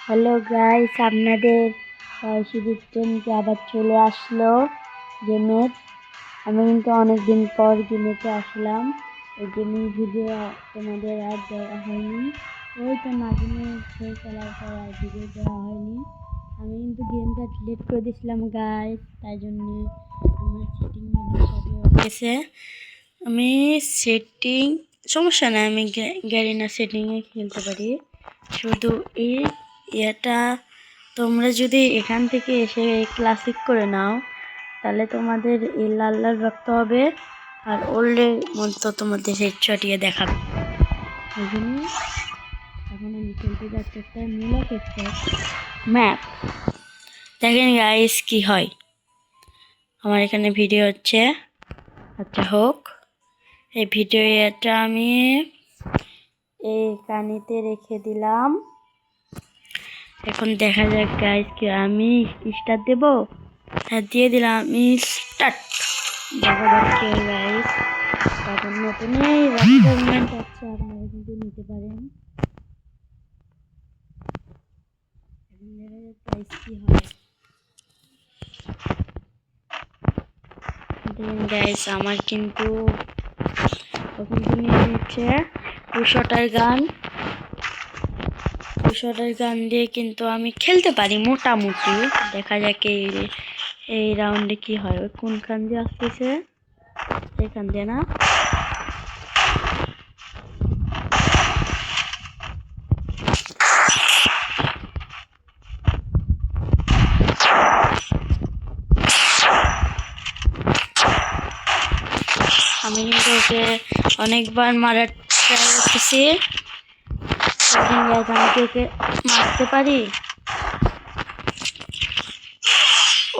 Hello guys, আপনাদের সুদীপ্তনকে আবার চলে আসলো গেমের। আমি কিন্তু অনেকদিন পর গেমেতে আসলাম। এই গেমের ভিডিও তোমাদের আর দেওয়া হয়নি, ওই তো নাজিমে খেলার পর আর ভিডিও দেওয়া হয়নি। আমি কিন্তু গেমটা ডিলিট করে দিয়েছিলাম গাইস, তাই জন্য আমার সেটিং সবই হয়ে গেছে। আমি সেটিং সমস্যা নাই, আমি গ্যারিনা সেটিংয়ে খেলতে পারি। শুধু এটা তোমরা যদি এখান থেকে এসে ক্লাসিক করে নাও, তাহলে তোমাদের এই লাল লাল রাখতে হবে, আর ওল্ডের মতো তোমাদের হেডশটিয়ে দেখাবে। এই জন্য এখন আমি খেলতে যাচ্ছি একটা মূলক একটা ম্যাপ। দেখেন গাইস কি হয়। আমার এখানে ভিডিও হচ্ছে, আচ্ছা হোক। এই ভিডিওটা আমি এই কানিতে রেখে দিলাম। এখন দেখা যাক গাইস কি আমি স্টার্ট দেব। হ্যাঁ, দিয়ে দিলাম আমি স্টার্ট। দেখা যাচ্ছে গাইস, তখন নতুন এই রেস্টুরেন্ট আছে, আপনারা কিন্তু নিতে পারেন। এখন দেখা যাক গাইস কি হয়। দেখেন গাইস, আমার কিন্তু নিয়ে নিচ্ছে 200টার গান। 200টার গান দিয়ে কিন্তু আমি খেলতে পারি মোটামুটি। দেখা যাক এই রাউন্ডে কি হয়। ওই কোনখান দিয়ে আসতেছে, এখান দিয়ে না। আমি কিন্তু ওকে অনেকবার মারার ট্রাই করতেছি, আমি কি ওকে মারতে পারি?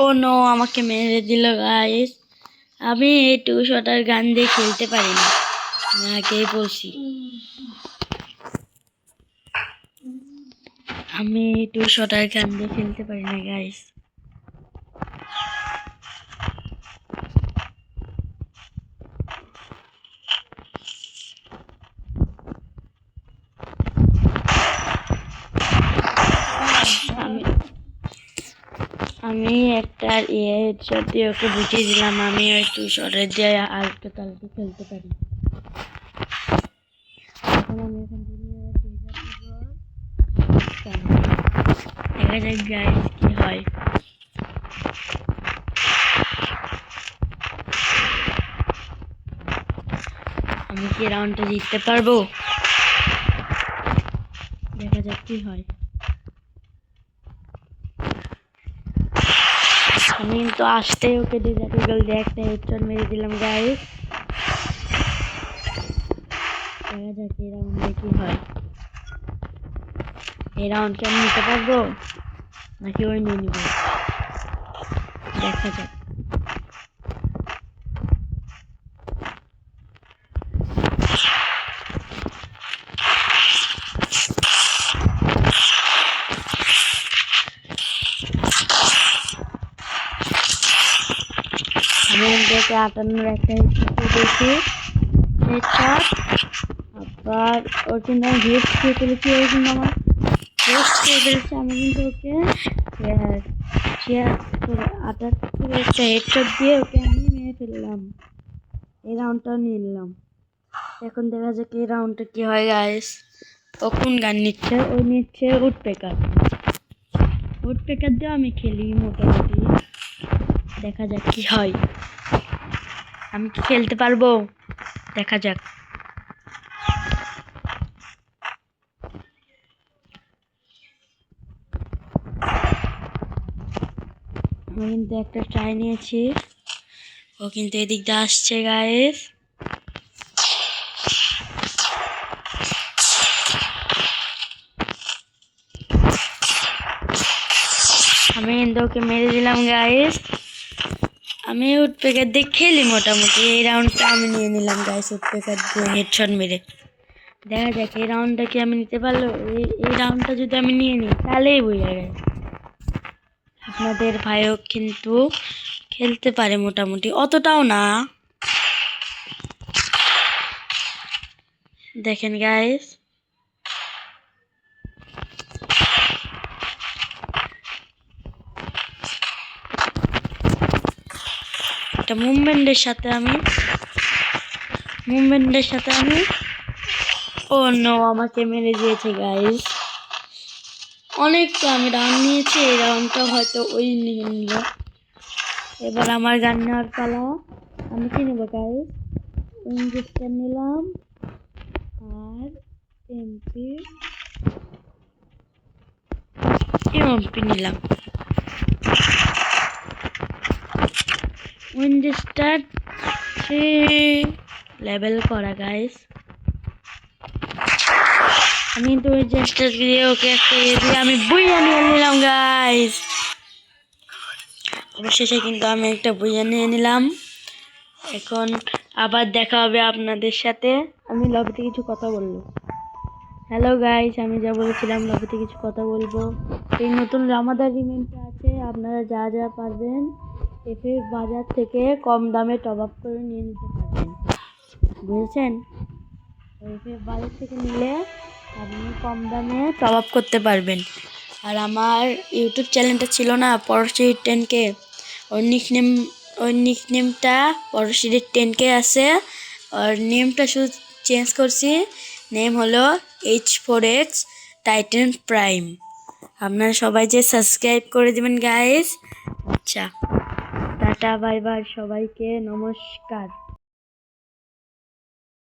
ও নো, আমাকে মেরে দিল গাইস। আমি এই 200টার গান দিয়ে খেলতে পারি না, আমি আগেই বলছি। আমি 200টার গান দিয়ে খেলতে পারি না গাইস। আমি একটা হেডশট দিয়ে ওকে বুঝিয়ে দিলাম আমি ওই 200টার দিয়ে আর একটু তালকে খেলতে পারি। এখন আমি এখান থেকে দেখা যাক গাইস কি হয়। আমি কি রাউন্ডটা জিততে পারবো? দেখা যাক কি হয়। আমি কিন্তু আসতেই ওকে ডিজার্টিগল দিয়ে একটা হেডশট মেরে দিলাম গাইস। দেখা যাক এই রাউন্ডে কি হয়। এই রাউন্ডকে আমি নিতে পারবো নাকি ওই নিয়ে নিব, দেখা যাক। আমি কিন্তু 58 একটা হেডশট দিয়েছি, হেডশট। আবার ওর কিন্তু আমি হেড খেয়ে ফেলেছি, ওর কিন্তু আমার হেড খেয়ে ফেলেছি। আমি কিন্তু ওকে 78 একটা হেডশট দিয়ে ওকে আমি মেরে ফেললাম। এই রাউন্ডটাও নিয়ে নিলাম। এখন দেখা যাক এই রাউন্ডটা কি হয় গাইস। ও কোন গান নিচ্ছে? ও নিচ্ছে উডপেকার। উডপেকার দিয়ে আমি খেলি মোটামুটি। দেখা যাক কি হয়। আমি কি খেলতে পারবো? দেখা যাক। আমি কিন্তু একটা ট্রাই নিয়েছি, ও কিন্তু এদিক দিয়ে আসছে গাইস। আমি কিন্তু ওকে মেরে দিলাম গাইস। আমি উডপেকার দিয়ে খেলি মোটামুটি। এই রাউন্ডটা আমি নিয়ে নিলাম গাইস, উডপেকার দিয়ে হেডশট মেরে। দেখা যাক এই রাউন্ডটা কি আমি নিতে পারলো। এই রাউন্ডটা যদি আমি নিয়ে নিই তাহলেই বোঝা গেছে। আপনাদের ভাইও কিন্তু খেলতে পারে মোটামুটি, অতটাও না। দেখেন গাইস, একটা মুভমেন্টের সাথে আমি ও নো, আমাকে মেরে দিয়েছে গাইস। অনেকটা আমি রাউন্ড নিয়েছি, এই রাউন্ডটা হয়তো ওই নিয়ে নিল। এবার আমার গান নেওয়ার পালা। আমি কি নেবো গাইস? উইনচেস্টার নিলাম আর এমপি নিলাম। উইনচেস্টার 3 লেভেল করা গাইস। আমি তো উইনচেস্টার দিয়ে ওকে একটা দিয়ে আমি বুইয়া নিয়ে নিলাম গাইস। অবশেষে কিন্তু আমি একটা বুইয়া নিয়ে নিলাম। এখন আবার দেখা হবে আপনাদের সাথে। আমি লবিতে কিছু কথা বলবো। হ্যালো গাইস, আমি যা বলেছিলাম লবিতে কিছু কথা বলবো। এই নতুন রামাদান ইভেন্টটা আছে, আপনারা যা যা পারবেন এফে বাজার থেকে কম দামে টপ আপ করে নিয়ে নিতে পারবেন, বুঝেছেন? এফে বাজার থেকে নিলে আপনি কম দামে টপ আপ করতে পারবেন। আর আমার ইউটিউব চ্যানেলটা ছিল না পরশি 10K, ওর নিকনেমটা পরশি 10K আছে। আর নেমটা শুধু চেঞ্জ করছি, নেম হলো H4X টাইটান প্রাইম। আপনারা সবাই যে সাবস্ক্রাইব করে দেবেন গাইস। আচ্ছা, টাটা বাই বাই সবাইকে, নমস্কার।